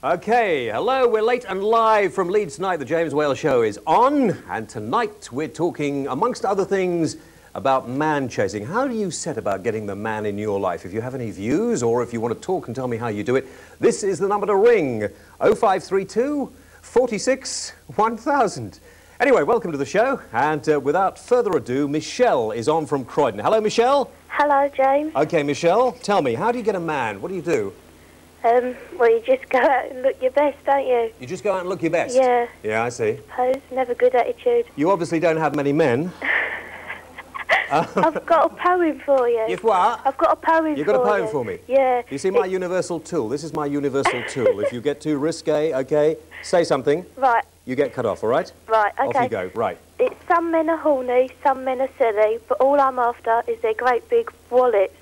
Okay, hello, we're late and live from Leeds tonight. The James Whale Show is on, and tonight we're talking, amongst other things, about man chasing. How do you set about getting the man in your life? If you have any views, or if you want to talk and tell me how you do it, this is the number to ring, 0532 46 1000. Anyway, welcome to the show, and without further ado, Michelle is on from Croydon. Hello, Michelle. Hello, James. Okay, Michelle, tell me, how do you get a man? What do you do? Well, you just go out and look your best, don't you? You just go out and look your best? Yeah. Yeah, I see. Suppose, never good attitude. You obviously don't have many men. I've got a poem for you. You've what? I've got a poem for you. You've got a poem for me? Yeah. You see my universal tool? This is my universal tool. If you get too risque, okay, say something. Right. You get cut off, all right? Right, okay. Off you go, right. It's some men are horny, some men are silly, but all I'm after is their great big wallets.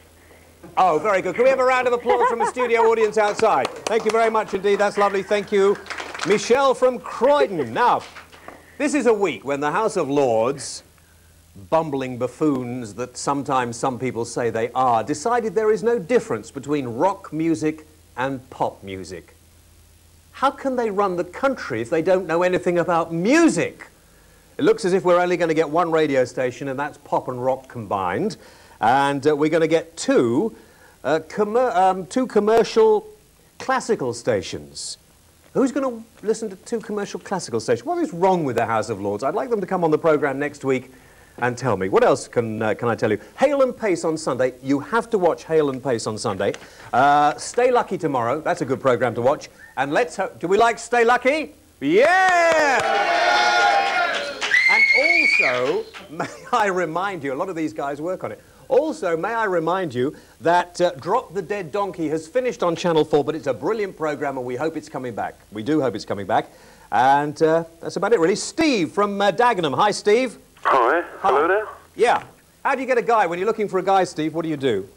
Oh, very good. Can we have a round of applause from the studio audience outside? Thank you very much indeed. That's lovely. Thank you. Michelle from Croydon. Now, this is a week when the House of Lords, bumbling buffoons that sometimes some people say they are, decided there is no difference between rock music and pop music. How can they run the country if they don't know anything about music? It looks as if we're only going to get one radio station, and that's pop and rock combined. And we're going to get two commercial classical stations. Who's going to listen to two commercial classical stations? What is wrong with the House of Lords? I'd like them to come on the programme next week and tell me. What else can I tell you? Hale and Pace on Sunday. You have to watch Hale and Pace on Sunday. Stay Lucky tomorrow. That's a good programme to watch. And let's hope... Do we like Stay Lucky? Yeah! And also, may I remind you, a lot of these guys work on it. Also, may I remind you that Drop the Dead Donkey has finished on Channel 4, but it's a brilliant programme and we hope it's coming back. We do hope it's coming back. And that's about it, really. Steve from Dagenham. Hi, Steve. Hi. Hello there. Yeah. How do you get a guy? When you're looking for a guy, Steve, what do you do?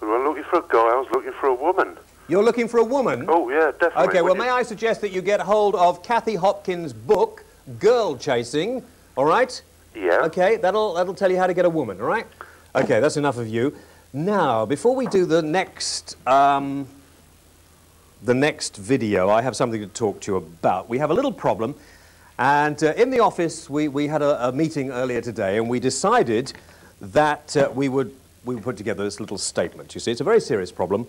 Well, I'm looking for a guy. I was looking for a woman. You're looking for a woman? Oh, yeah, definitely. Okay, well, may I suggest that you get hold of Kathy Hopkins' book, Girl Chasing, all right? Yeah. Okay, that'll tell you how to get a woman, all right? Okay, that's enough of you. Now, before we do the next video, I have something to talk to you about. We have a little problem, and in the office, we had a meeting earlier today, and we decided that we would put together this little statement. You see, it's a very serious problem.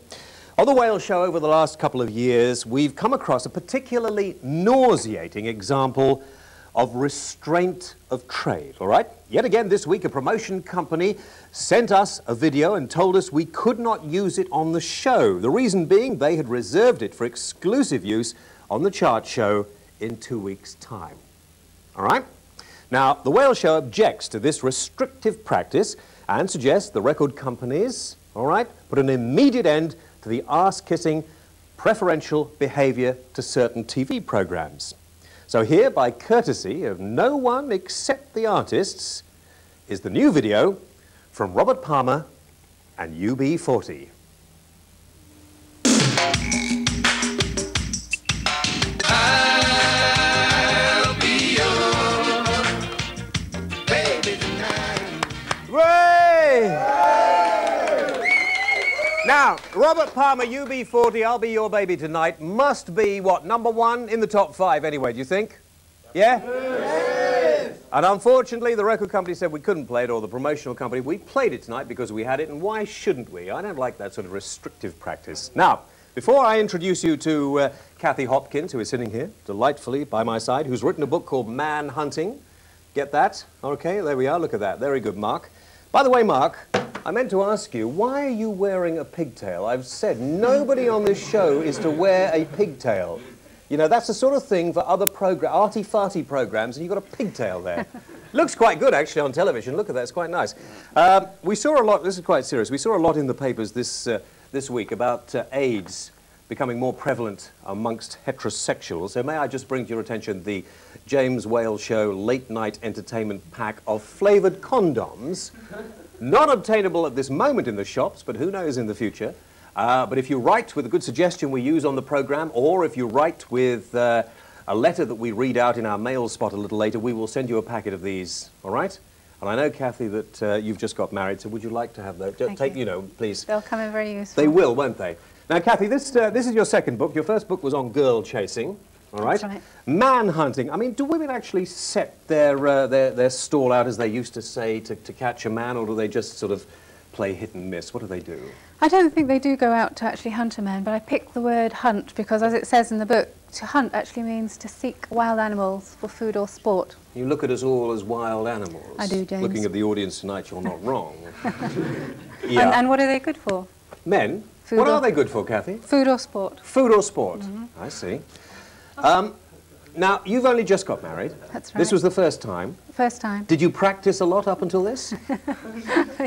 On the Whale Show over the last couple of years, we've come across a particularly nauseating example of restraint of trade, all right? Yet again, this week, a promotion company sent us a video and told us we could not use it on the show. The reason being they had reserved it for exclusive use on the chart show in 2 weeks' time. All right? Now, the Whale Show objects to this restrictive practice and suggests the record companies, all right, put an immediate end to the arse-kissing preferential behavior to certain TV programs. So here, by courtesy of no one except the artists, is the new video from Robert Palmer and UB40. I'll be your baby tonight. Hooray! Now, Robert Palmer, UB40, I'll Be Your Baby Tonight, must be, what, #1 in the top 5 anyway, do you think? Yeah? Yes! And unfortunately, the record company said we couldn't play it, or the promotional company. We played it tonight because we had it, and why shouldn't we? I don't like that sort of restrictive practice. Now, before I introduce you to Kathy Hopkins, who is sitting here delightfully by my side, who's written a book called Man Hunting. Get that? Okay, there we are. Look at that. Very good, Mark. By the way, Mark, I meant to ask you, why are you wearing a pigtail? I've said nobody on this show is to wear a pigtail. You know, that's the sort of thing for other arty-farty programs, and you've got a pigtail there. Looks quite good, actually, on television. Look at that, it's quite nice. We saw a lot, this is quite serious, we saw a lot in the papers this week about AIDS becoming more prevalent amongst heterosexuals. So may I just bring to your attention the James Whale Show late-night entertainment pack of flavoured condoms. Not obtainable at this moment in the shops, but who knows in the future. But if you write with a good suggestion we use on the programme, or if you write with a letter that we read out in our mail spot a little later, we will send you a packet of these, all right? And I know, Kathy, that you've just got married, so would you like to have those? Thank you. You know, please. They'll come in very useful. They will, won't they? Now, Kathy, this is your second book. Your first book was on girl chasing, all right? That's right. Man hunting. I mean, do women actually set their stall out, as they used to say, to catch a man, or do they just sort of play hit and miss? What do they do? I don't think they do go out to actually hunt a man, but I picked the word hunt because, as it says in the book, to hunt actually means to seek wild animals for food or sport. You look at us all as wild animals. I do, James. Looking at the audience tonight, you're not wrong. Yeah. And what are they good for? Men? Food What or- are they good for, Kathy? Food or sport. Food or sport? I see. Now, you've only just got married. That's right. This was the first time. First time. Did you practice a lot up until this?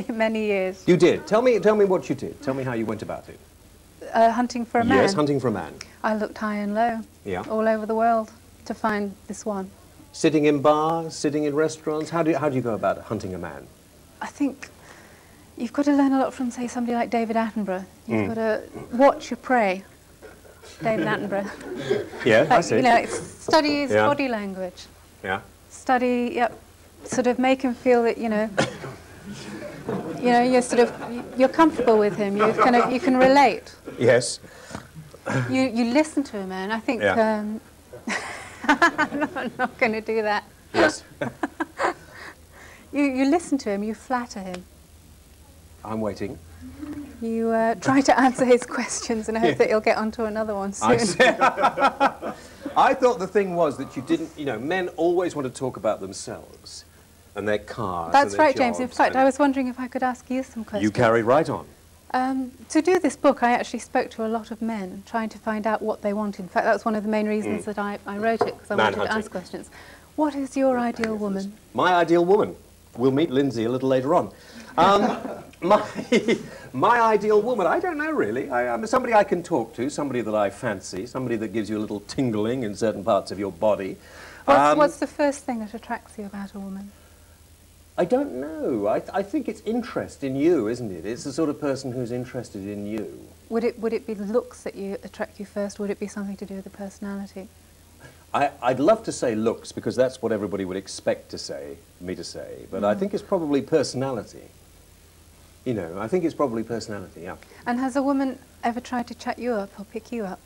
Many years. You did. Tell me what you did. Tell me how you went about it. Hunting for a man. Yes, hunting for a man. I looked high and low, Yeah. all over the world, to find this one. Sitting in bars, sitting in restaurants. How do you go about hunting a man? I think you've got to learn a lot from, say, somebody like David Attenborough. You've got to watch your prey. David Attenborough. Yeah, I Like, see. you know, study his Yeah. body language. Yeah. Study, yep, sort of make him feel that, you know, you're comfortable with him. You can relate. Yes. You listen to a man. I think. Yeah. I'm not going to do that. Yes. You listen to him. You flatter him. I'm waiting. You try to answer his questions and hope that he'll get onto another one soon. I see. I thought the thing was that you didn't, you know, men always want to talk about themselves and their cars. That's and their right, James. In jobs, fact, and I was wondering if I could ask you some questions. You carried right on. To do this book, I actually spoke to a lot of men, trying to find out what they want. In fact, that was one of the main reasons that I wrote it, because I wanted to Manhunting. ask questions. What is your ideal woman? My ideal woman. We'll meet Lindsay a little later on. My ideal woman, I don't know really. I'm somebody I can talk to, somebody that I fancy, somebody that gives you a little tingling in certain parts of your body. What's the first thing that attracts you about a woman? I don't know. I think it's interest in you, isn't it? It's the sort of person who's interested in you. Would it be the looks that attract you first? Would it be something to do with the personality? I'd love to say looks, because that's what everybody would expect me to say, but I think it's probably personality. You know, I think it's probably personality, yeah. And has a woman ever tried to chat you up or pick you up?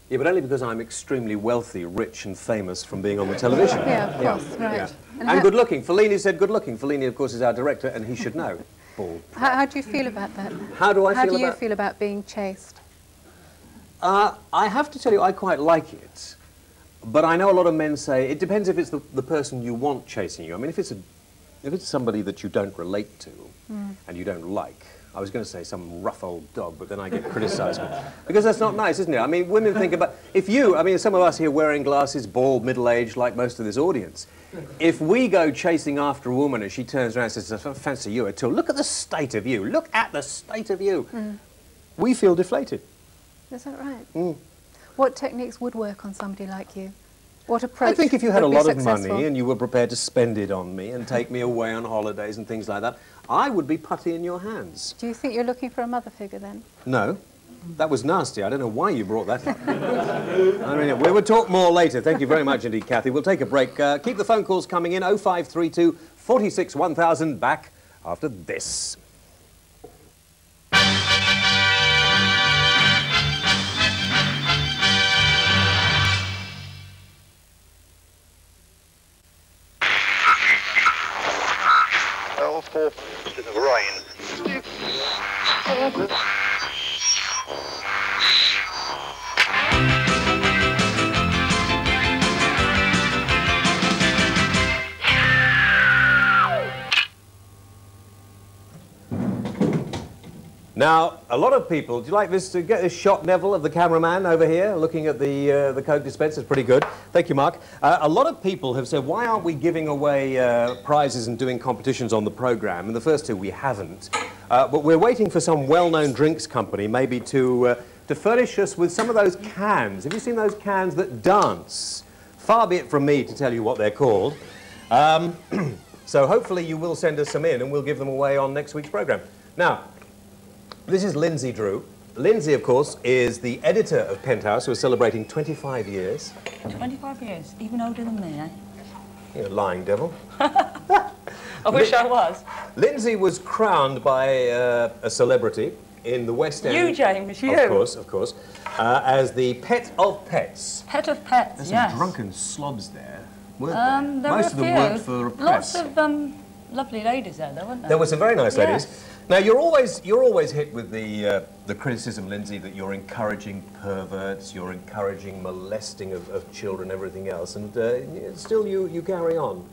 Yeah, but only because I'm extremely wealthy, rich and famous from being on the television. Yeah, of course, right. Yeah. And And good looking. Fellini said good looking. Fellini, of course, is our director, and he should know. Bald. How do you feel about that? How do I How feel do you about... feel about being chased? I have to tell you, I quite like it. But I know a lot of men say, it depends if it's the person you want chasing you. I mean, if it's somebody that you don't relate to and you don't like, I was going to say some rough old dog, but then I get criticised. Because that's not nice, isn't it? I mean, women think about... some of us here wearing glasses, bald, middle-aged, like most of this audience, if we go chasing after a woman and she turns around and says, I don't fancy you at all, look at the state of you, look at the state of you, we feel deflated. Is that right? What techniques would work on somebody like you? What approach I think if you had a would be lot of successful? money and you were prepared to spend it on me and take me away on holidays and things like that, I would be putty in your hands. Do you think you're looking for a mother figure then? No. That was nasty. I don't know why you brought that up. I mean, we will talk more later. Thank you very much indeed, Kathy. We'll take a break. Keep the phone calls coming in. 0532 46 1000. Back after this. For the rain. Now, a lot of people, do you like this, to get this shot, Neville, of the cameraman over here, looking at the Coke dispenser? It's pretty good. Thank you, Mark. A lot of people have said, why aren't we giving away prizes and doing competitions on the programme? And the first two we haven't. But we're waiting for some well-known drinks company maybe to furnish us with some of those cans. Have you seen those cans that dance? Far be it from me to tell you what they're called. So hopefully you will send us some in and we'll give them away on next week's programme. Now, this is Lindsay Drew. Lindsay, of course, is the editor of Penthouse, who is celebrating 25 years. 25 years, even older than me, eh? You're a lying devil. I wish I was. Lindsay was crowned by a celebrity in the West End. You, James, you. Of course, as the pet of pets. Pet of pets, There's yes. some drunken slobs there, weren't there? There Most of were them a worked few. for a press. Lots of lovely ladies there, though, weren't there? There were some very nice ladies. Yes. Now you're always hit with the criticism, Lindsay, that you're encouraging perverts, you're encouraging molesting of children, everything else, and still you carry on.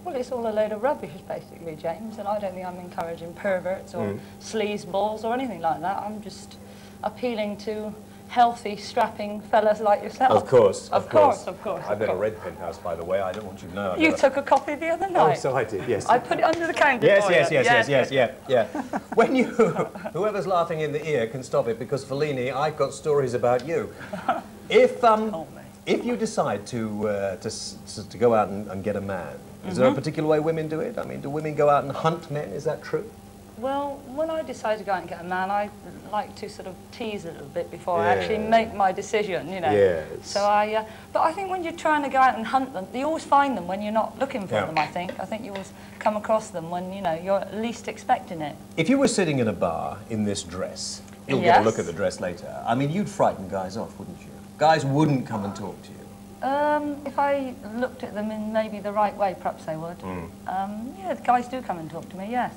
Well, it's all a load of rubbish, basically, James, and I don't think I'm encouraging perverts or sleazeballs or anything like that. I'm just appealing to healthy, strapping fellas like yourself. Of course. Of course. I've never read Penthouse, by the way. I don't want you to know. You took a copy the other night. Oh, so I did, yes. I put it under the counter Yes, for yes, you. yeah. When you, whoever's laughing in the ear can stop it, because Fellini, I've got stories about you. If you decide to go out and get a man, is there a particular way women do it? I mean, do women go out and hunt men? Is that true? Well, when I decide to go out and get a man, I like to sort of tease a little bit before I actually make my decision, you know. Yes. So but I think when you're trying to go out and hunt them, you always find them when you're not looking for them, I think. I think you always come across them when, you know, you're least expecting it. If you were sitting in a bar in this dress, you'll get a look at the dress later. I mean, you'd frighten guys off, wouldn't you? Guys wouldn't come and talk to you. If I looked at them in maybe the right way, perhaps they would. Yeah, the guys do come and talk to me, yes.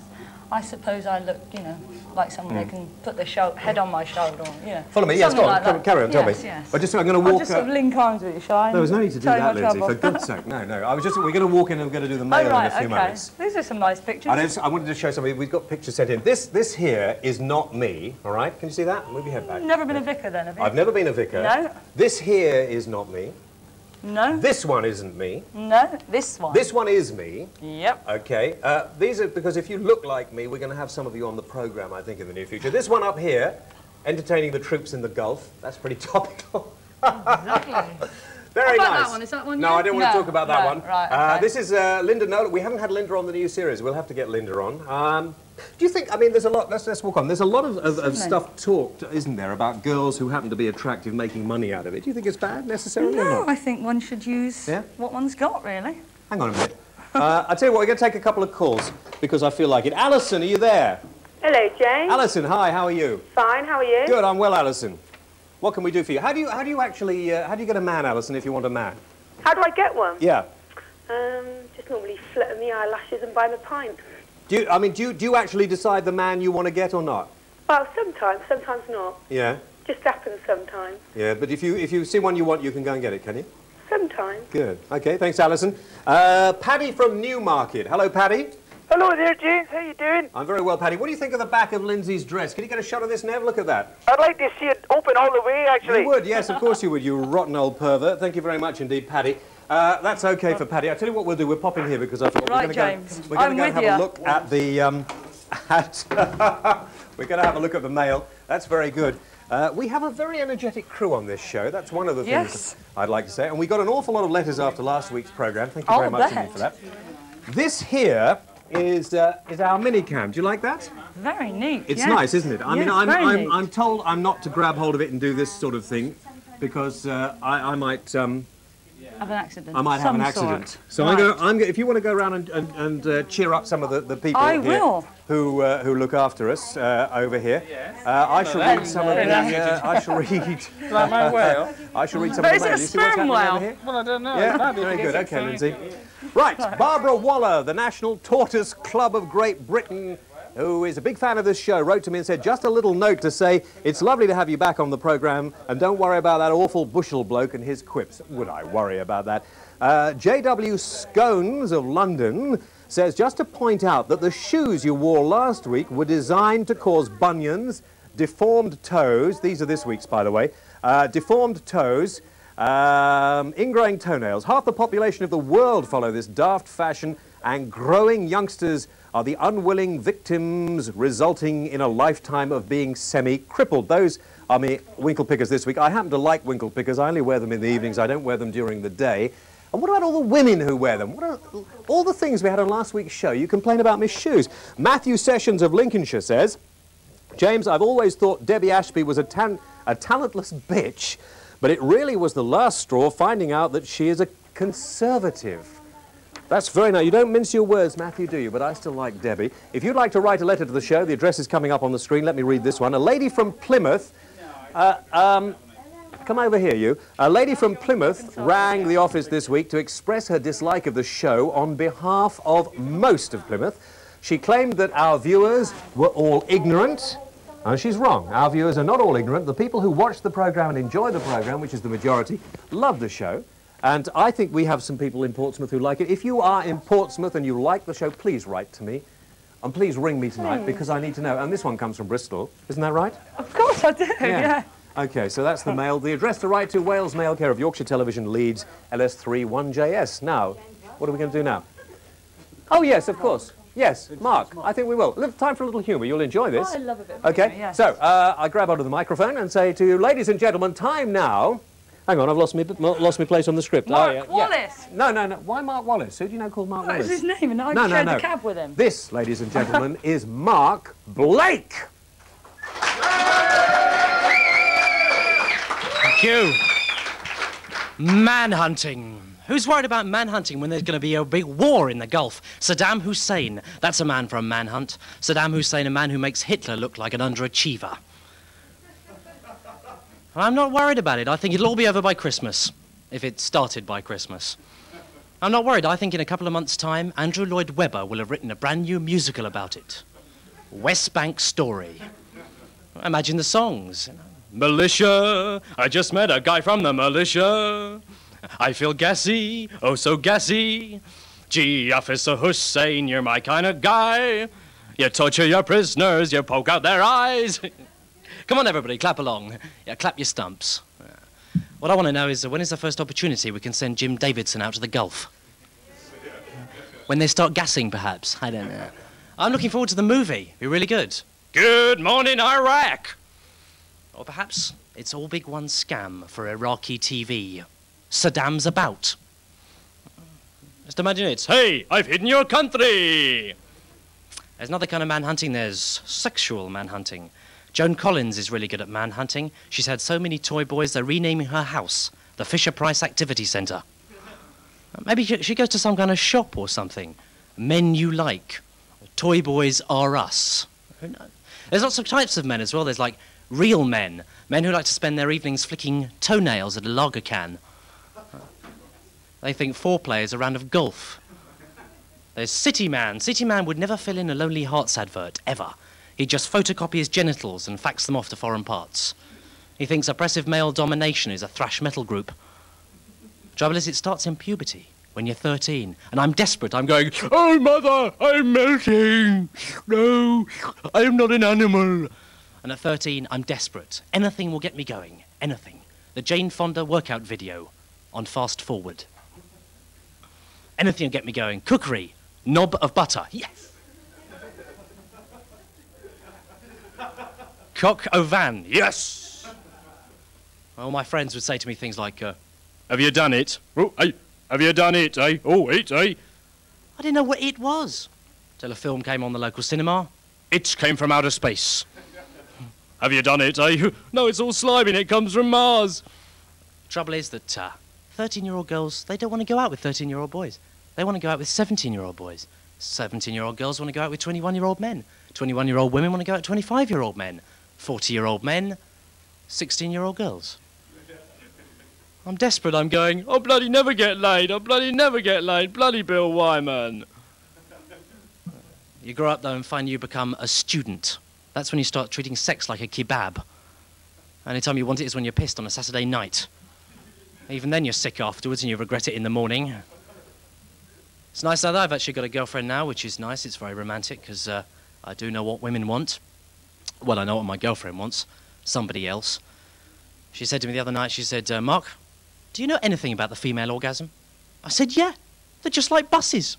I suppose I look, you know, like someone who can put their head on my shoulder, or, you know. Follow me, yes, go on, like carry on, tell me. Yes. I'm going to walk... I'll just sort of link arms with you, shall I? No, there's no need to do that, Lindsay, for God's sake. No, we're going to walk in and we're going to do the mail in a few moments. These are some nice pictures. I wanted to show somebody, we've got pictures sent in. This here is not me, all right? Can you see that? Move your head back. Never been a vicar then, have you? I've never been a vicar. No. This here is not me. No. This one isn't me. No, this one. This one is me. Yep. Okay. These are, because if you look like me, we're going to have some of you on the programme, I think, in the near future. This one up here, entertaining the troops in the Gulf. That's pretty topical. Exactly. Very How about nice. that one? Is that one No, you? I don't want to talk about that one. Right, okay. This is Linda Nolan. We haven't had Linda on the new series. We'll have to get Linda on. Do you think, I mean, there's a lot, let's walk on. There's a lot of stuff talked, isn't there, about girls who happen to be attractive making money out of it. Do you think it's bad, necessarily, or No, not? I think one should use what one's got, really. Hang on a minute. I'll tell you what, we're going to take a couple of calls, because I feel like it. Alison, are you there? Hello, Jane. Alison, hi, how are you? Fine, how are you? Good, I'm well, Alison. What can we do for you? How do you actually, how do you get a man, Alison, if you want a man? How do I get one? Yeah. Just normally flutter my eyelashes and buy him a pint. Do you actually decide the man you want to get or not? Well, sometimes not. Yeah. Just happens sometimes. Yeah, but if you see one you want, you can go and get it, can you? Sometimes. Good. Okay, thanks, Alison. Paddy from Newmarket. Hello, Paddy. Hello there, James. How you doing? I'm very well, Paddy. What do you think of the back of Lindsay's dress? Can you get a shot of this, Nev? Look at that. I'd like to see it open all the way, actually. You would, yes, of course you would, you rotten old pervert. Thank you very much indeed, Paddy. That's okay for Paddy. I'll tell you what we'll do. We'll pop in here because I thought we're going to go and have a look at the... we're going to have a look at the mail. That's very good. We have a very energetic crew on this show. That's one of the things I'd like to say. And we got an awful lot of letters after last week's programme. Thank you very much indeed for that. This here is our mini-cam. Do you like that? Very neat. It's nice, isn't it? I mean, neat. I'm told I'm not to grab hold of it and do this sort of thing because I might... have an accident. I might have an accident. So right. If you want to go around and cheer up some of the people here who look after us over here, I shall read some of the. I shall read. Like my whale. I shall read some of the mail. Is it a sperm whale? Well, I don't know. Yeah, very good. Okay, Lindsay. Right, Barbara Waller, the National Tortoise Club of Great Britain, who is a big fan of this show, wrote to me and said, just a little note to say, it's lovely to have you back on the programme, and don't worry about that awful Bushel bloke and his quips. Would I worry about that? J.W. Scones of London says, just to point out that the shoes you wore last week were designed to cause bunions, deformed toes, these are this week's, by the way, deformed toes, ingrowing toenails. Half the population of the world follow this daft fashion, and growing youngsters are the unwilling victims, resulting in a lifetime of being semi-crippled. Those are me winkle pickers this week. I happen to like winkle pickers. I only wear them in the evenings. I don't wear them during the day. And what about all the women who wear them? What are all the things we had on last week's show? You complain about my shoes. Matthew Sessions of Lincolnshire says, James, I've always thought Debbie Ashby was a talentless bitch, but it really was the last straw finding out that she is a conservative. That's very nice. You don't mince your words, Matthew, do you? But I still like Debbie. If you'd like to write a letter to the show, the address is coming up on the screen. Let me read this one. A lady from Plymouth... come over here, you. A lady from Plymouth rang the office this week to express her dislike of the show on behalf of most of Plymouth. She claimed that our viewers were all ignorant. And she's wrong. Our viewers are not all ignorant. The people who watch the programme and enjoy the programme, which is the majority, love the show. And I think we have some people in Portsmouth who like it. If you are in Portsmouth and you like the show, please write to me. And please ring me tonight, because I need to know. And this one comes from Bristol. Isn't that right? Of course I do, yeah. OK, so that's the mail. The address to write to, Wales Mail, care of Yorkshire Television, Leeds, LS3 1JS. Now, what are we going to do now? Oh, yes, of course. Yes, Mark, I think we will. Time for a little humour. You'll enjoy this. Oh, I love a bit of OK, humour, yes. so I grab onto the microphone and say to you, ladies and gentlemen, time now. Hang on, I've lost my place on the script. Mark Wallace! No, no, no. Why Mark Wallace? Who do you know called Mark Wallace? What's his name? And I shared the cab with him. This, ladies and gentlemen, is Mark Blake. Thank you. Manhunting. Who's worried about manhunting when there's going to be a big war in the Gulf? Saddam Hussein, that's a man for a manhunt. Saddam Hussein, a man who makes Hitler look like an underachiever. I'm not worried about it. I think it'll all be over by Christmas, if it started by Christmas. I'm not worried. I think in a couple of months' time, Andrew Lloyd Webber will have written a brand new musical about it. West Bank Story. Imagine the songs. Militia, I just met a guy from the militia. I feel gassy, oh so gassy. Gee, Officer Hussein, you're my kind of guy. You torture your prisoners, you poke out their eyes. Come on, everybody, clap along. Yeah, clap your stumps. What I want to know is when is the first opportunity we can send Jim Davidson out to the Gulf? When they start gassing, perhaps. I don't know. I'm looking forward to the movie. It'll be really good. Good morning, Iraq. Or perhaps it's all big one scam for Iraqi TV. Saddam's about. Just imagine it's, hey, I've hidden your country. There's another kind of manhunting. There's sexual manhunting. Joan Collins is really good at manhunting. She's had so many toy boys, they're renaming her house the Fisher-Price Activity Centre. Maybe she goes to some kind of shop or something. Men you like. Toy boys are us. There's lots of types of men as well. There's like real men. Men who like to spend their evenings flicking toenails at a lager can. They think foreplay is a round of golf. There's City Man. City Man would never fill in a Lonely Hearts advert, ever. He'd just photocopy his genitals and fax them off to foreign parts. He thinks oppressive male domination is a thrash metal group. Trouble is, it starts in puberty, when you're 13. And I'm desperate. I'm going, oh, mother, I'm melting. No, I am not an animal. And at 13, I'm desperate. Anything will get me going. Anything. The Jane Fonda workout video on fast forward. Anything will get me going. Cookery. Knob of butter. Yes. Coq au vin. Yes. Well, my friends would say to me things like, have you done it? Oh, hey, have you done it, eh? Oh, it, eh? I didn't know what it was. Till a film came on the local cinema. It came from outer space. Have you done it, eh? No, it's all slimy and it comes from Mars. Trouble is that 13-year-old girls, they don't want to go out with 13-year-old boys. They want to go out with 17-year-old boys. 17-year-old girls want to go out with 21-year-old men. 21-year-old women want to go out with 25-year-old men. 40-year-old men, 16-year-old girls. I'm desperate, I'm going, I'll bloody never get laid, I'll bloody never get laid, bloody Bill Wyman. You grow up, though, and find you become a student. That's when you start treating sex like a kebab. Only time you want it is when you're pissed on a Saturday night. Even then you're sick afterwards and you regret it in the morning. It's nice that I've actually got a girlfriend now, which is nice. It's very romantic, because I do know what women want. Well, I know what my girlfriend wants. Somebody else. She said to me the other night, she said, Mark, do you know anything about the female orgasm? I said, yeah. They're just like buses.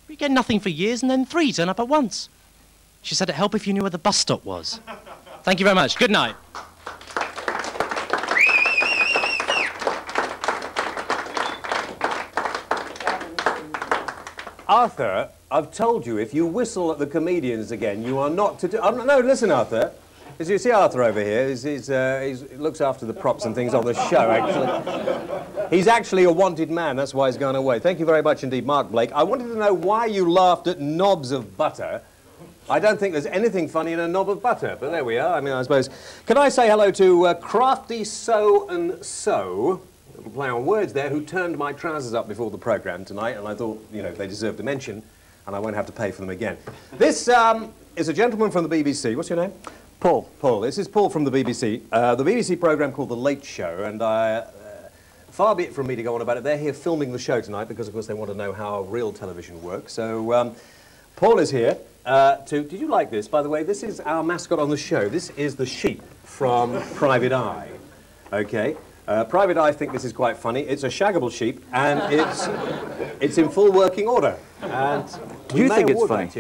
You get nothing for years and then 3 turn up at once. She said it'd help if you knew where the bus stop was. Thank you very much. Good night. Arthur, I've told you, if you whistle at the comedians again, you are not to do... no, listen, Arthur. As you see Arthur over here, he looks after the props and things on the show, actually. He's actually a wanted man, that's why he's gone away. Thank you very much indeed, Mark Blake. I wanted to know why you laughed at knobs of butter. I don't think there's anything funny in a knob of butter, but there we are. I mean, I suppose. Can I say hello to Crafty So and So, little play on words there, who turned my trousers up before the programme tonight, and I thought, you know, they deserved a mention, and I won't have to pay for them again. This is a gentleman from the BBC. What's your name? Paul. Paul. This is Paul from the BBC. The BBC programme called The Late Show, and far be it from me to go on about it. They're here filming the show tonight because, of course, they want to know how real television works. So, Paul is here. Did you like this? By the way, this is our mascot on the show. This is the sheep from Private Eye. Okay. Private Eye think this is quite funny. It's a shaggable sheep, and it's in full working order. And do you think it's funny?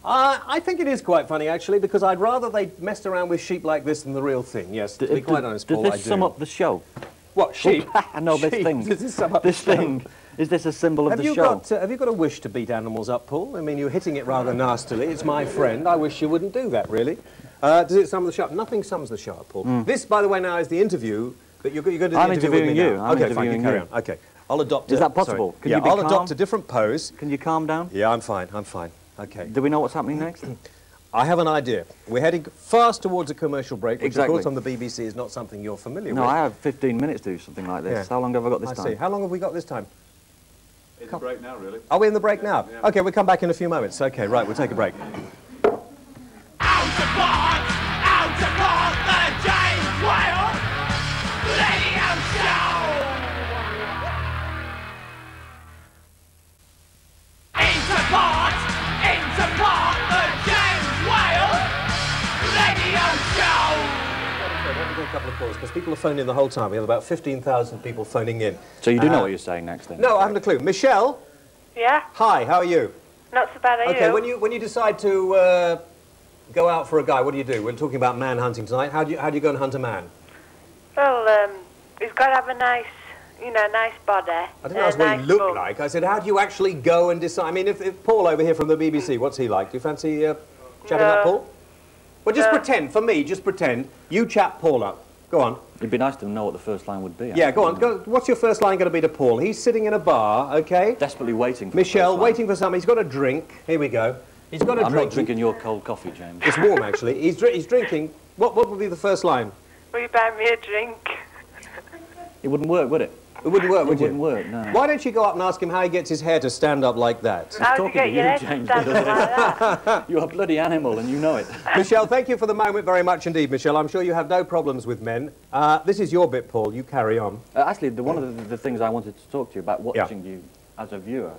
I think it is quite funny, actually, because I'd rather they messed around with sheep like this than the real thing. Yes, to be quite honest, Paul, I do. Does this sum up the show? What, sheep? No, this thing. Does this sum up the show? Thing. Is this a symbol of the show? Have you got a wish to beat animals up, Paul? I mean, you're hitting it rather nastily. It's my friend. I wish you wouldn't do that, really. Does it sum the show up? Nothing sums the show up, Paul. This, by the way, now is the interview that you're going to do the interview with me now. Okay, fine, you carry on. Okay, I'll adopt. Is that possible? Can you be calm? I'll adopt a different pose. Can you calm down? Yeah, I'm fine. I'm fine. Okay. Do we know what's happening next? I have an idea. We're heading fast towards a commercial break, which, exactly. of course, on the BBC is not something you're familiar with. No, I have 15 minutes to do something like this. Yeah. How long have I got this time? I see. How long have we got this time? It's a break now, really. Are we in the break now? Yeah. OK, we'll come back in a few moments. OK, right, we'll take a break. Out support the James Whale Radio Show! In support the James Whale Radio Show! A couple of calls, because people are phoning the whole time. We have about 15,000 people phoning in. So you do know what you're saying next, then? No, I haven't a clue. Michelle? Yeah? Hi, how are you? Not so bad, are you? Okay, when you decide to go out for a guy, what do you do? We're talking about man hunting tonight. How do you go and hunt a man? Well, he's got to have a nice, nice body. I didn't ask what he looked like. I said, how do you actually go and decide? I mean, if Paul over here from the BBC, what's he like? Do you fancy chatting up Paul? Well, just pretend, for me, just pretend. You chat Paul up. Go on. It'd be nice to know what the first line would be. Yeah, go on. What's your first line going to be to Paul? He's sitting in a bar, OK? Desperately waiting for Michelle, waiting for something. He's got a drink. Here we go. He's got a drink. I'm not drinking your cold coffee, James. It's warm, actually. He's drinking. What would be the first line? Will you buy me a drink? It wouldn't work, would it? It wouldn't work, would you? It wouldn't work, no. Why don't you go up and ask him how he gets his hair to stand up like that? How do you get your hair to stand up like that? You're a bloody animal and you know it. Michelle, thank you for the moment very much indeed, Michelle. I'm sure you have no problems with men. This is your bit, Paul. You carry on. Actually, one of the things I wanted to talk to you about watching you as a viewer,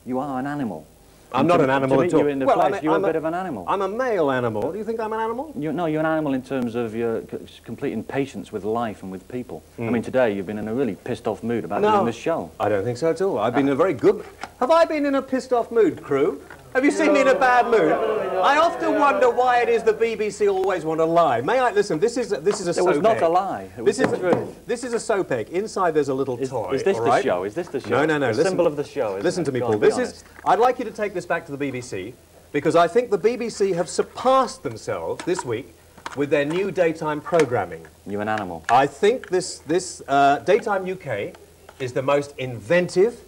you are an animal. I'm not an animal at all. You in the flesh, you're a bit of an animal. I'm a male animal. Do you think I'm an animal? No, you're an animal in terms of your complete impatience with life and with people. I mean, today you've been in a really pissed-off mood about doing this show. I don't think so at all. I've been in a very good... Have I been in a pissed-off mood, crew? Have you seen me in a bad mood? I often wonder why it is the BBC always want to lie. May I... Listen, this is a soap egg. It was not a lie. It was the truth. This is a soap egg. Inside there's a little toy. Is this the show? Is this the show? No. The symbol of the show, listen to me, Paul. This is... I'd like you to take this back to the BBC, because I think the BBC have surpassed themselves this week with their new daytime programming. You're an animal. I think this Daytime UK is the most inventive,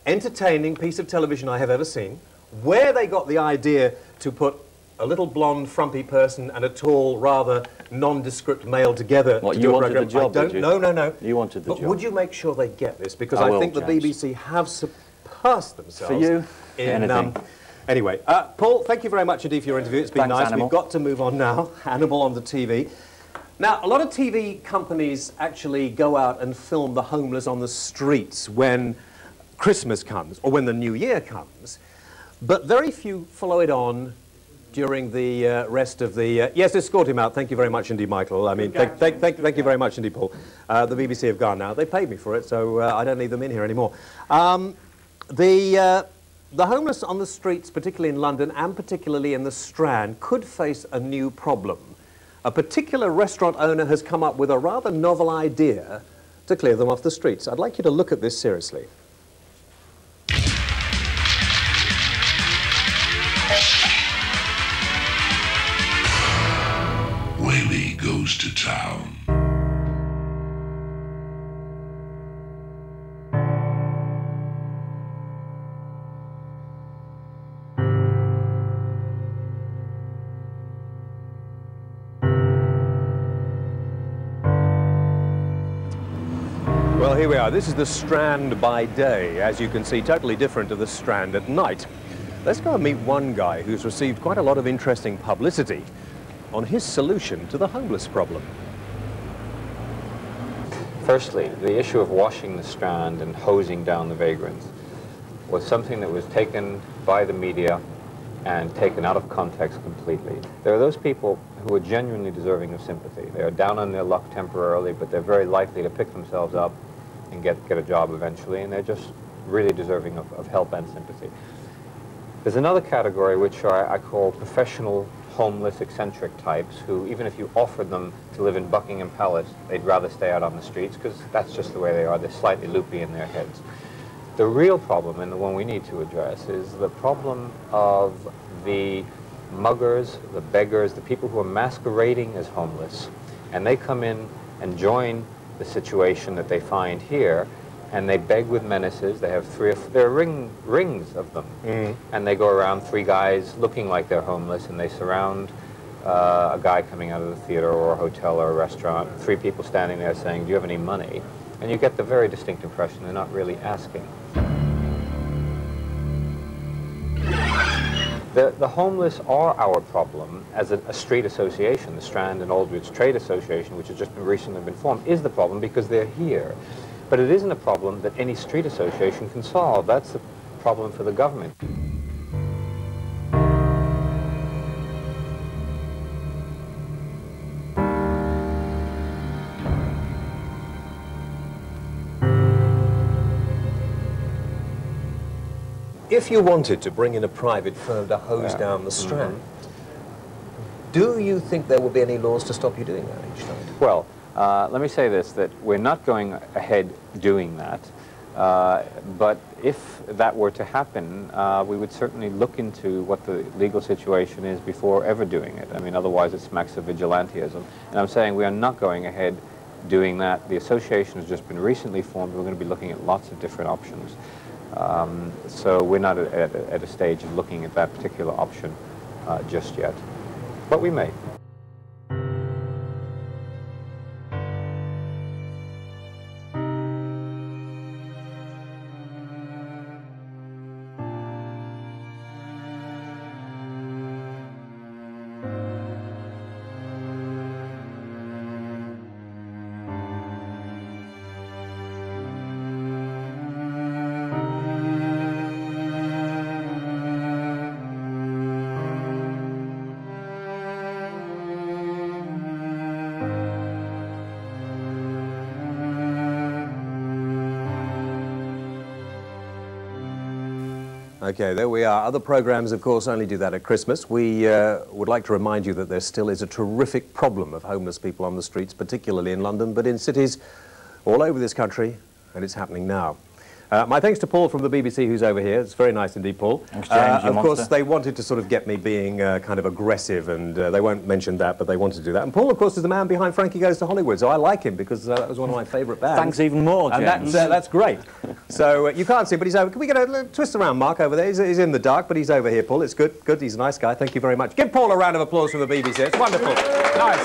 entertaining piece of television I have ever seen. Where they got the idea to put a little blonde, frumpy person and a tall, rather nondescript male together what, to you do a wanted program, the job, I don't, did you? No. You wanted the job. But would you make sure they get this? Because I think the BBC have surpassed themselves. For you, in, anything. Anyway, Paul, thank you very much indeed for your interview. It's been nice. Animal. We've got to move on now. Animal on the TV. Now, a lot of TV companies actually go out and film the homeless on the streets when Christmas comes or when the New Year comes. But very few follow it on during the rest of the... yes, escort him out. Thank you very much indeed, Michael. I mean, thank you very much indeed, Paul. The BBC have gone now. They paid me for it, so I don't need them in here anymore. The homeless on the streets, particularly in London and particularly in the Strand, could face a new problem. A particular restaurant owner has come up with a rather novel idea to clear them off the streets. I'd like you to look at this seriously. We to town. Well, here we are. This is the Strand by day, as you can see, totally different to the Strand at night. Let's go and meet one guy who's received quite a lot of interesting publicity on his solution to the homeless problem. Firstly, the issue of washing the Strand and hosing down the vagrants was something that was taken by the media and taken out of context completely. There are those people who are genuinely deserving of sympathy. They are down on their luck temporarily, but they're very likely to pick themselves up and get a job eventually, and they're just really deserving of help and sympathy. There's another category which I call professional homeless eccentric types who, even if you offered them to live in Buckingham Palace, they'd rather stay out on the streets because that's just the way they are. They're slightly loopy in their heads. The real problem, and the one we need to address, is the problem of the muggers, the beggars, the people who are masquerading as homeless, and they come in and join the situation that they find here, and they beg with menaces. They have there are rings of them, and they go around, 3 guys looking like they're homeless, and they surround a guy coming out of the theater or a hotel or a restaurant, 3 people standing there saying, do you have any money? And you get the very distinct impression they're not really asking. The homeless are our problem as a street association. The Strand and Aldridge Trade Association, which has just recently been formed, is the problem because they're here. But it isn't a problem that any street association can solve. That's the problem for the government. If you wanted to bring in a private firm to hose down the Strand, do you think there will be any laws to stop you doing that each time? Well, let me say this, that we're not going ahead doing that, but if that were to happen, we would certainly look into what the legal situation is before ever doing it. I mean, otherwise it smacks of vigilantism. And I'm saying we are not going ahead doing that. The association has just been recently formed. We're going to be looking at lots of different options. So we're not at a stage of looking at that particular option just yet, but we may. Okay, there we are. Other programs, of course, only do that at Christmas. We would like to remind you that there still is a terrific problem of homeless people on the streets, particularly in London, but in cities all over this country, and it's happening now. My thanks to Paul from the BBC, who's over here. It's very nice indeed, Paul. Thanks, James, of course, they wanted to sort of get me being kind of aggressive, and they won't mention that, but they wanted to do that. And Paul, of course, is the man behind Frankie Goes to Hollywood, so I like him because that was one of my favourite bands. Thanks even more, James. And that's great. So you can't see, but he's over. Can we get a twist around Mark over there? He's in the dark, but he's over here, Paul. It's good. Good. He's a nice guy. Thank you very much. Give Paul a round of applause from the BBC. It's wonderful. Nice.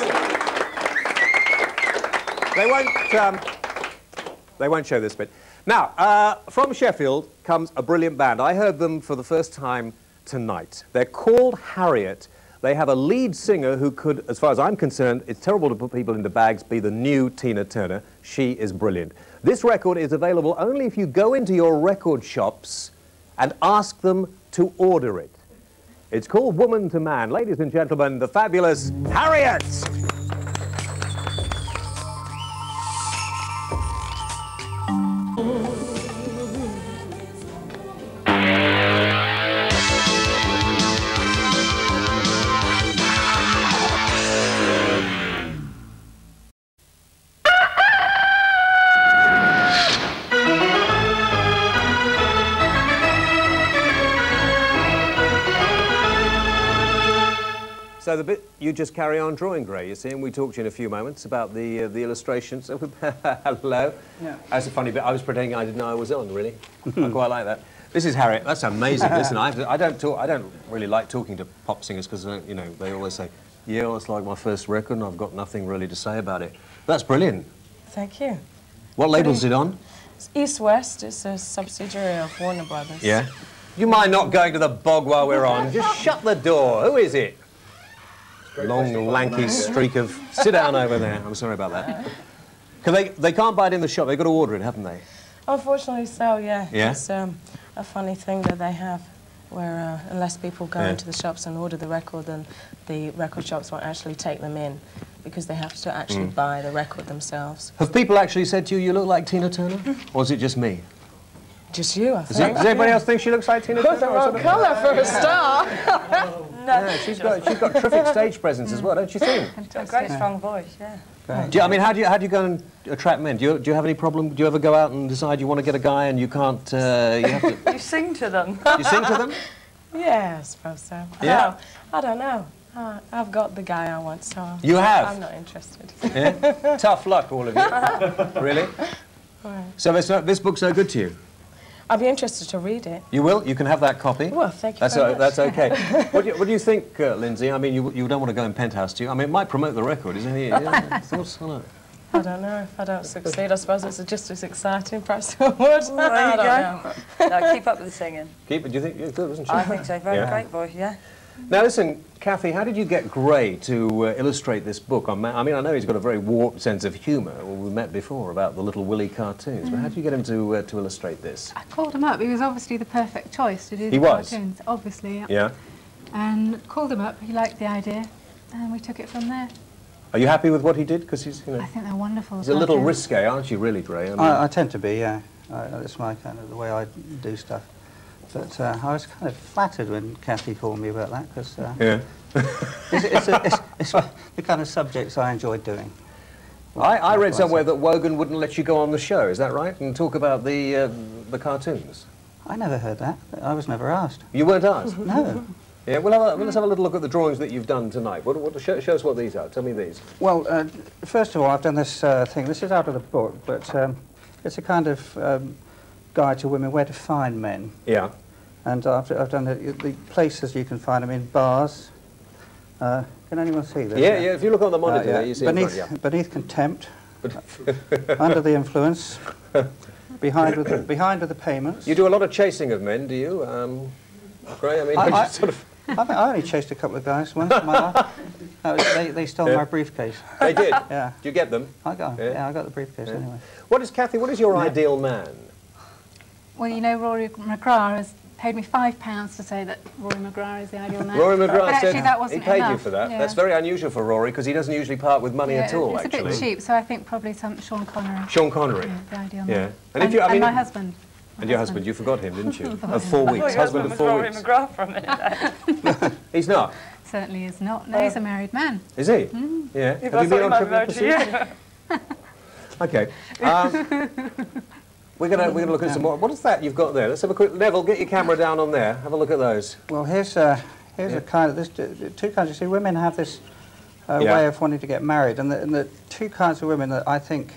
They won't show this bit. Now, from Sheffield comes a brilliant band. I heard them for the first time tonight. They're called Harriet. They have a lead singer who could, as far as I'm concerned, it's terrible to put people into bags, be the new Tina Turner. She is brilliant. This record is available only if you go into your record shops and ask them to order it. It's called Woman to Man. Ladies and gentlemen, the fabulous Harriet! So the bit you just carry on drawing, Gray, you see, and we talked to you in a few moments about the illustrations. Hello. Yeah. That's a funny bit. I was pretending I didn't know I was on, really. I quite like that. This is Harriet. That's amazing. Listen, I don't really like talking to pop singers because you know they always say, "Yeah, well, it's like my first record, and I've got nothing really to say about it." That's brilliant. Thank you. What label's it on? It's East West. It's a subsidiary of Warner Brothers. Yeah. You mind not going to the bog while we're on? Just shut the door. Who is it? Long, lanky streak of... Sit down over there. I'm sorry about that. They can't buy it in the shop. They've got to order it, haven't they? Unfortunately so, yeah. Yeah? It's a funny thing that they have where unless people go into the shops and order the record, then the record shops won't actually take them in because they have to actually buy the record themselves. Have people actually said to you, you look like Tina Turner? Or is it just me? Just you, I think. Does anybody else think she looks like Tina Turner? The wrong colour for a star. Yeah, she's got terrific stage presence as well, don't you think? A great strong voice, yeah. I mean, how do you go and attract men? Do you have any problem? Do you ever go out and decide you want to get a guy and you can't? You have to. You sing to them. You sing to them? Yeah, I suppose so. Yeah. I don't know. I've got the guy I want, so you have. I'm not interested. Yeah? Tough luck, all of you. Really? Right. So this book's no good to you? I'll be interested to read it. You will? You can have that copy? Well, thank you very much. That's okay. What do you think, Lindsay? I mean, you don't want to go in Penthouse, do you? I mean, it might promote the record, isn't it? Thoughts on it? I don't know. If I don't succeed, I suppose it's just as exciting. Perhaps I would. There you go. No, keep up with the singing. Keep it? Do you think? Yeah, good, isn't she? I think so. Very great voice, yeah. Now, listen, Kathy, how did you get Gray to illustrate this book? I mean, I know he's got a very warped sense of humour. Well, we met before about the Little Willy cartoons, but how did you get him to illustrate this? I called him up. He was obviously the perfect choice to do the cartoons. Obviously. Yeah. And called him up. He liked the idea, and we took it from there. Are you happy with what he did? Because he's, you know, I think they're wonderful. He's a little risque, aren't you, really, Gray? I mean, I tend to be, yeah. That's my kind of the way I do stuff. But I was kind of flattered when Kathy called me about that, because it's the kind of subjects I enjoyed doing. I read somewhere that Wogan wouldn't let you go on the show, is that right? And talk about the cartoons. I never heard that. I was never asked. You weren't asked? No. Yeah, well, let's have a little look at the drawings that you've done tonight. Show us what these are. Tell me these. Well, first of all, I've done this thing. This is out of the book, but it's a kind of guide to women where to find men. Yeah. And I've done the places you can find them in: bars. Can anyone see this? Yeah, yeah. If you look on the monitor, there, you see beneath contempt, under the influence, behind with the payments. You do a lot of chasing of men, do you, Gray? I mean, sort of. I only chased a couple of guys once in my life. They stole my briefcase. They did? Yeah. Did you get them? I got the briefcase anyway. Kathy, what is your ideal man? Well, you know, Rory McGrath has paid me £5 to say that Rory McGrath is the ideal man. Rory McGrath said that wasn't he paid enough. you for that. Yeah. That's very unusual for Rory, because he doesn't usually part with money at all, it's actually. It's a bit cheap, so I think probably some Sean Connery. Sean Connery? Yeah, the ideal yeah. man. And, if you, I mean, my husband. And your husband, you forgot him, didn't you? Of 4 weeks. Husband of 4 weeks. Rory McGrath for a minute. He's not? Certainly is not. No, he's a married man. Is he? Mm. Yeah. Have you been on Trivial Pursuit? Okay. We're gonna look at some more. What is that you've got there? Let's have a quick. Neville, get your camera down on there. Have a look at those. Well, here's a kind of two kinds. You see, women have this way of wanting to get married, and the two kinds of women that I think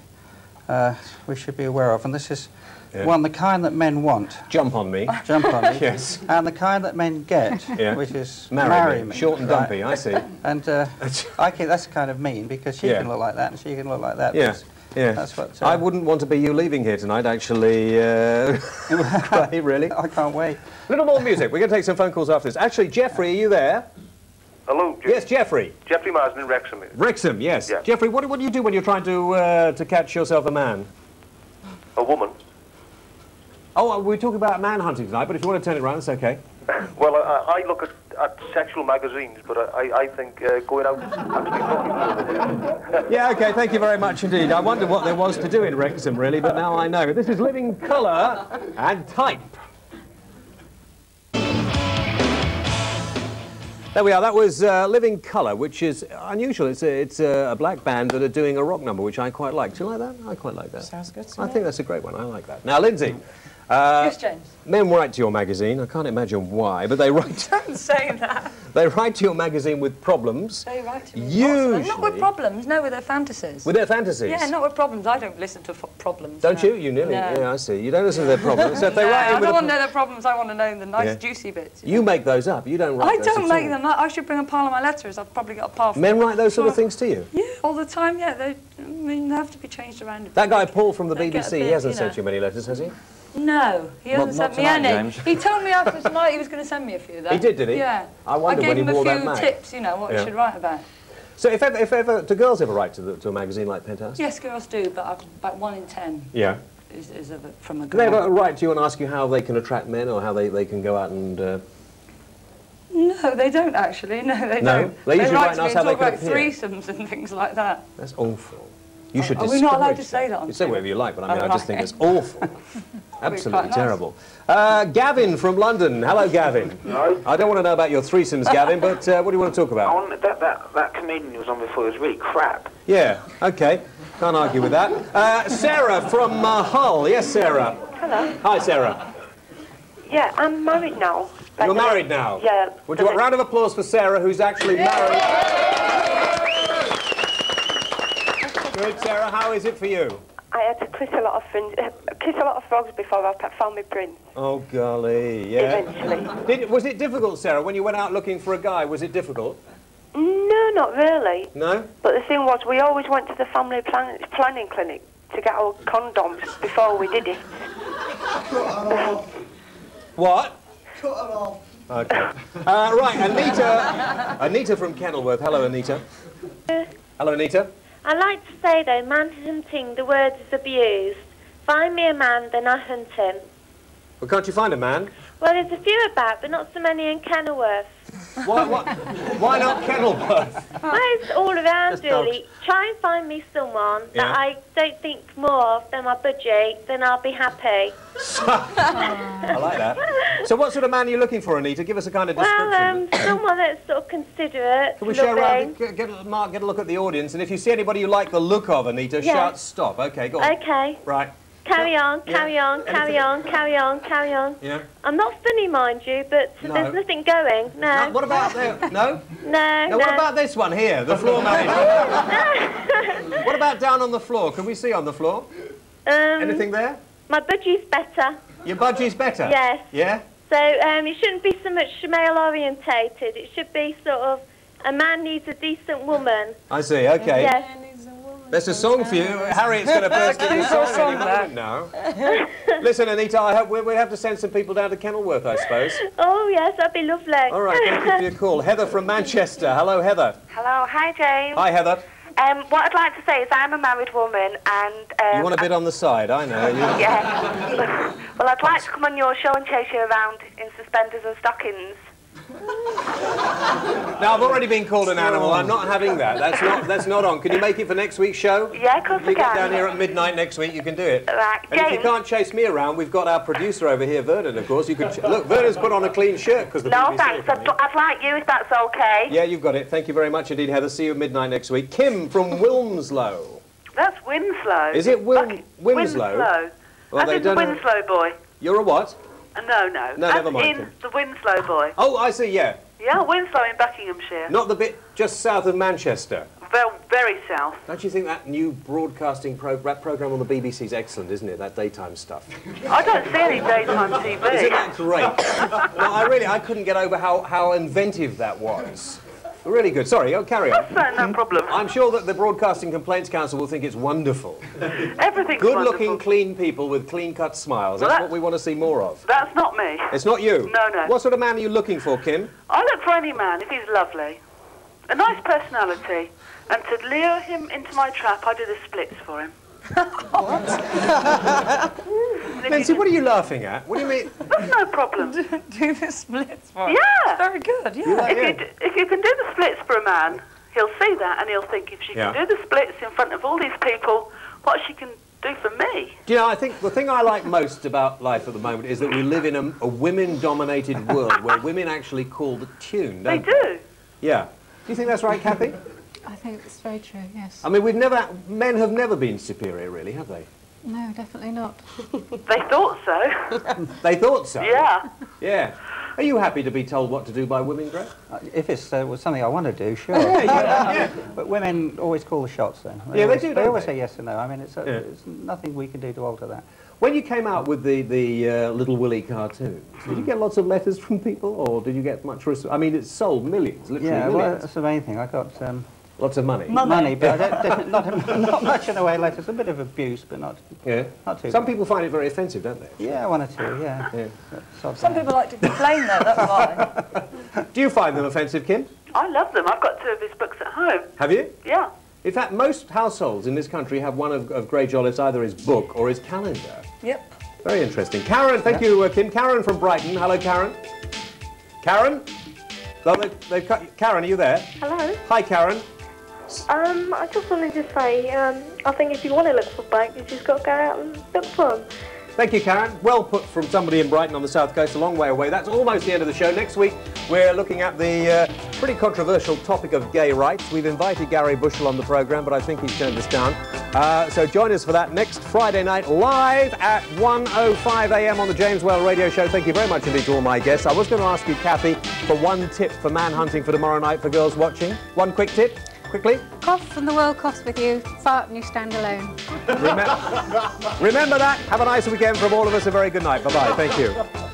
we should be aware of, and this is one, the kind that men want. Jump on me. Jump on me. Yes. And the kind that men get, which is marry me. Short and dumpy. I see. And I think that's kind of mean, because she can look like that and she can look like that. Yeah. Yeah. That's what, I wouldn't want to be you leaving here tonight, actually. Really? I can't wait. A little more music. We're going to take some phone calls after this. Actually, Jeffrey, are you there? Hello? Yes, Jeffrey. Jeffrey Marsden in Wrexham. Wrexham, yes. Yeah. Jeffrey, what do you do when you're trying to catch yourself a man? A woman. Oh, we're talking about man hunting tonight, but if you want to turn it around, it's okay. Well, I look at sexual magazines, but I think going out actually looking. Yeah, okay, thank you very much indeed. I wondered what there was to do in Wrexham, really, but now I know. This is Living Colour and Type. There we are. That was Living Colour, which is unusual. It's a black band that are doing a rock number, which I quite like. Do you like that? I quite like that. Sounds good to me. I think that's a great one. I like that. Now, Lindsay, Yes, James. Men write to your magazine. I can't imagine why, but they write. Don't say that. They write to your magazine with problems. They write to me. Usually. Not with problems, no, with their fantasies. With their fantasies? Yeah, not with problems. I don't listen to problems. Don't no. you? You nearly. No. Yeah, I see. You don't listen to their problems. So if they No, write in I with don't want to know their problems. I want to know the nice, juicy bits. You make those up. You don't write I those don't at make all. them up. I should bring a pile of my letters. I've probably got a pile. Men write those sort of things to you? Yeah, all the time. Yeah, they have to be changed around. A bit. That guy Paul from the They get a BBC, bit, he hasn't you know. sent you many letters, has he? No, he hasn't Not sent me tonight, any. James. He told me after tonight he was going to send me a few. Though. He did he? Yeah. I wonder when he wore that I gave him a mag. few tips, you know, what he should write about. So if ever, do girls ever write to a magazine like Penthouse? Yes, girls do, but about 1 in 10 Yeah. is from a Do they girl. ever write to you and ask you how they can attract men or how they can go out and... No, they don't actually. No, they No? don't. They usually write write to and me ask and how they talk can about appear. threesomes and things like that. That's awful. You should Are we not allowed to discourage say that on You say whatever you like, but I mean, Oh, I just think right. it's awful. quite Absolutely nice. terrible. Gavin from London. Hello, Gavin. No. I don't want to know about your threesomes, Gavin, but what do you want to talk about? That comedian who was on before was really crap. Yeah, okay. Can't argue with that. Sarah from Hull. Yes, Sarah. Hello. Hi, Sarah. Yeah, I'm married now. You're married now? Yeah. Would you want a round of applause for Sarah, who's actually married? Good, Sarah. How is it for you? I had to kiss a lot of frogs before I found my prince. Oh, golly, yeah. Eventually. Was it difficult, Sarah, when you went out looking for a guy? Was it difficult? No, not really. No? But the thing was, we always went to the family planning clinic to get our condoms before we did it. What? Cut it off. Okay. Right, Anita from Kenilworth. Hello, Anita. Hello, Anita. I like to say, though, man hunting, the word is abused. Find me a man, then I hunt him. Well, can't you find a man? Well, there's a few about, but not so many in Kenilworth. Why not Kenilworth? Well, it's all around, Just really. Try and find me someone Yeah. that I don't think more of than my budget, then I'll be happy. I like that. So what sort of man are you looking for, Anita? Give us a kind of description. Well, someone that's sort of considerate, Can we show loving. around, Mark, get a look at the audience, and if you see anybody you like the look of, Anita, Yeah. shout stop. Okay, go on. Okay. Right. Carry on, carry on, carry on, carry on, carry on. Yeah. I'm not funny, mind you, but No. there's nothing going. No. What about there? No? No, Now, no. what about this one here, the floor manager? What about down on the floor? Can we see on the floor? Anything there? My budgie's better. Your budgie's better? Yes. Yeah? So it shouldn't be so much male-orientated. It should be sort of a man needs a decent woman. I see, okay. Yes. There's a song for you. Harriet's going to burst into song any moment now. Listen, Anita, I hope we have to send some people down to Kenilworth, I suppose. Oh, yes, that'd be lovely. All right, thank you for your call. Heather from Manchester. Hello, Heather. Hello, hi James. Hi, Heather. What I'd like to say is I'm a married woman and... You want a bit on the side, I know. Yeah. Well, I'd like to come on your show and chase you around in suspenders and stockings. Now, I've already been called an animal. I'm not having that. That's not on. Can you make it for next week's show? Yeah, of course you I get can. down here at midnight next week, you can do it. Right, And if you James. can't chase me around, we've got our producer over here, Vernon, of course. You could look, Vernon's put on a clean shirt because the No, BBC thanks. are coming. I'd like you if that's okay. Yeah, you've got it. Thank you very much indeed, Heather. See you at midnight next week. Kim from Wilmslow. That's Winslow. Is it Winslow? Winslow. Well, As they in the don't know- Winslow boy. You're a what? No. No, As never mind, in Kim. the Winslow boy. Oh, I see, yeah. Yeah, Winslow in Buckinghamshire. Not the bit just south of Manchester. Very south. Don't you think that new broadcasting programme on the BBC is excellent, isn't it? That daytime stuff. I don't see any daytime TV. Isn't that great? No, I couldn't get over how inventive that was. Really good. Sorry, carry on. No problem. I'm sure that the Broadcasting Complaints Council will think it's wonderful. Everything's Good-looking, wonderful. clean people with clean-cut smiles. Well, That's what we want to see more of. That's not me. It's not you? No. What sort of man are you looking for, Kim? I look for any man if he's lovely. A nice personality. And to lure him into my trap, I do the splits for him. Nancy, what are you laughing at? What do you mean? That's no problem. Do the splits for him. Yeah. It's very good, yeah. You like If you can do the splits for a man, he'll see that and he'll think if she Yeah. can do the splits in front of all these people, what she can do for me. Do you know, I think the thing I like most about life at the moment is that we live in a women-dominated world where women actually call the tune, don't they? do. Yeah. Do you think that's right, Kathy? I think it's very true, yes. I mean, men have never been superior, really, have they? No, definitely not. They thought so. They thought so? Yeah. Yeah. Are you happy to be told what to do by women, Greg? If it's something I want to do, sure. But women always call the shots then. They do, They always say yes and no. I mean, it's nothing we can do to alter that. When you came out with the Little Willie cartoons, did you get lots of letters from people, or did you get much... I mean, it's sold millions, literally millions. Well, that's the main thing. I got... lots of money. Money, but not much in the way of letters. A bit of abuse, but not too. Some people find it very offensive, don't they? Yeah, one or two, yeah. Some people like to complain, though, that's why. Do you find them offensive, Kim? I love them. I've got 2 of his books at home. Have you? Yeah. In fact, most households in this country have one of Grey Jolliffe's, either his book or his calendar. Yep. Very interesting. Karen, thank you, Kim. Karen from Brighton. Hello, Karen. Karen? Karen, are you there? Hello. Hi, Karen. I just wanted to say, I think if you want to look for bikes, you just got to go out and look for them. Thank you, Karen. Well put from somebody in Brighton on the south coast, a long way away. That's almost the end of the show. Next week, we're looking at the pretty controversial topic of gay rights. We've invited Gary Bushell on the programme, but I think he's turned us down. So join us for that next Friday night, live at 1:05 a.m. on the James Whale Radio Show. Thank you very much indeed to all my guests. I was going to ask you, Kathy, for one tip for man-hunting for tomorrow night for girls watching. One quick tip. Quickly. Cough and the world coughs with you. Fart and you stand alone. Remember that. Have a nice weekend from all of us. A very good night. Bye-bye. Thank you.